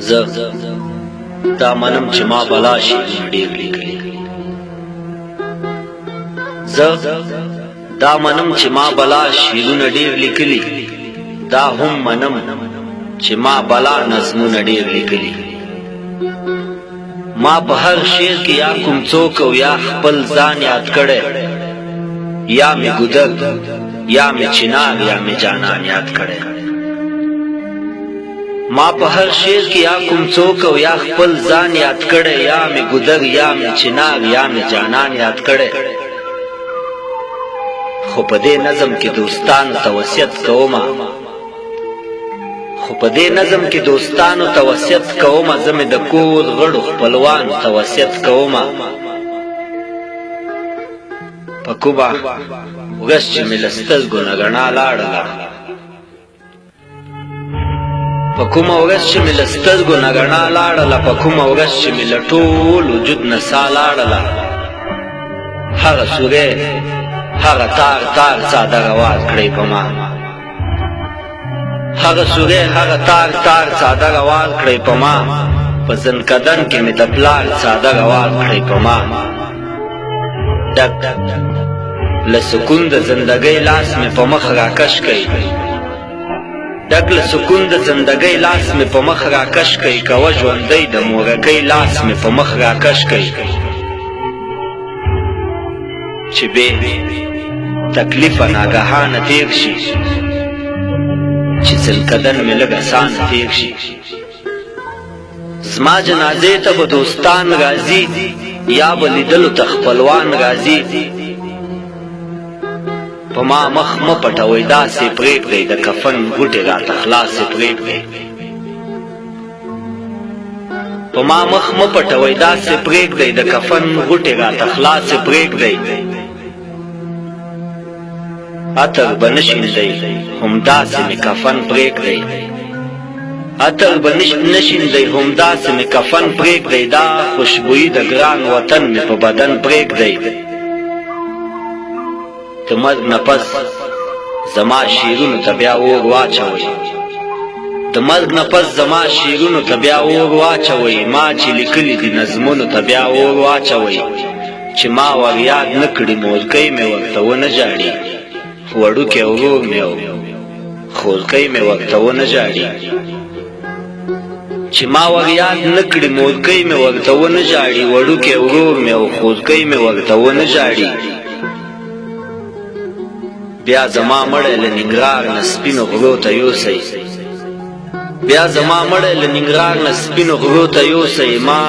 زه دا منم چې ما بلا شعرونه ډېر لیکلي زه دا منم چې ما بلا شعرونه ډېر لیکلي دا هم منم چې ما بلا نظمونه ډېر لیکلي ما په هر شعر کې یا کوم څوک او یا خپل ځان یاد کړی یا مې ګودر یا مې چنار یا مې جانان یاد کړی ما په هر شعر کې یا کوم څوک او یا خپل ځان یاد کړی یا مې ګودر یا مې چنار یا مې جانان یاد کړی خو په دې نظم کې دوستانو ته وصیت کومه زه مې د کور غړو خپلوانو ته وصیت کومه په کومه ورځ چې مې له سترګو نه رڼا لاړله په کومه ورځ چې مې له ټول وجود نه ساه لاړله هغه سورې هغه تار تار څادر اواز کړی په ما په زنکدن کې مې د پلار څادر اواز کړی په ما ډک له سکون د زندګۍ لاس مې په مخ راکش کړي کوه ژوندی د مورکۍ لاس مې په مخ راکش کړي چې بې تکلیفه ناګهانه تیر شي چې زنکدن مې لږ اسانه تیر شي زما جنازې ته به دوستان راځي یا به لیدلو ته خپلوان راځي په ما مخ مه پټوئ داسې پرېږدئ د کفن غوټې راته خلاصې پرېږدئ عطر به نه شیندئ همداسې مې کفن پرېږدئ دا خوشبویي د ګران وطن مې په بدن پرېږدئ د مرګ نه پس زما شعرونو ته بیا اور واچوئ ما چې لیکلي دي نظمونو ته بیا اور واچوئ چې ما ور یاد نه کړي مورکۍ مې ورته ونه ژاړي وړوکی ورور مې او خورکۍ مې ورته ونه ژاړي وړوکی ورور مې او خورکۍ مې ورته ونه ژاړي بیا زما مړی له ننګرهار نه سپینو غرو ته یوسئ ما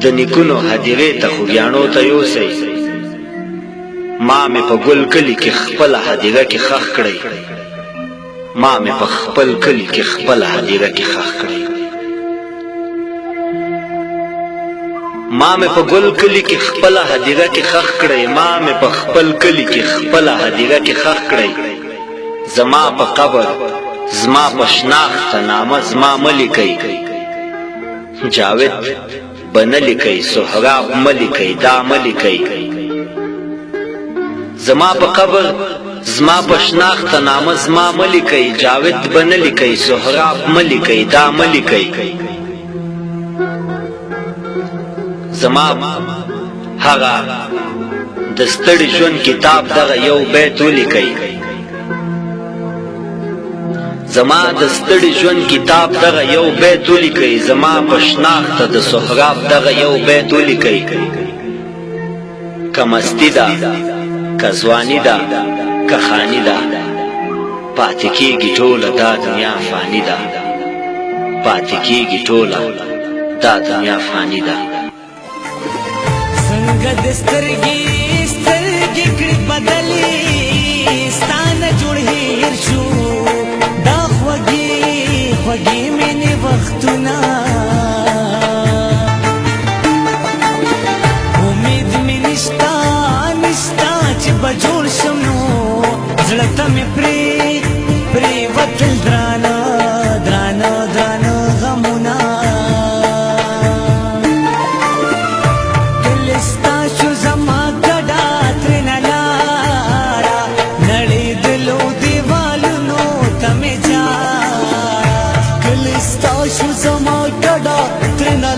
د نیکونو هدیرې ته خوږیاڼو ته یوسئ ما مې په ګل کلي کې خپله هدیره کې ښخ کړئ ما مې په خپل کلي کې خپله هدیره کې ښخ کړئ زما په قبر زما په شناخته نامه زما مه لیکئ جاوید به نه لیکئ سهراب مه لیکئ دا مه لیکئ زما په قبر زما په شناخته نامه زما مه لیکئ جاوید به نه لیکئ سهراب مه لیکئ دا مه لیکئ زما هغه د ستړي ژوند کتاب دغه یو بیت ولیکئ زما په شناخته د سهراب دغه یو بیت ولیکئ که مستی ده که ځواني ده که خاني ده پاتې کېږي ټوله دا دنیا فاني ده څنګه د سترګې کړي بدلې ستا نه جوړ هېر شو دا خوږې مینې وختونه امید مې نشته چې به جوړ شم نو زړه ته مې پرېوتل درانه غمونه دل ستا شو زما ګډه ترېنه لاره نړېدلو دیوال شو زما ګډا تر نه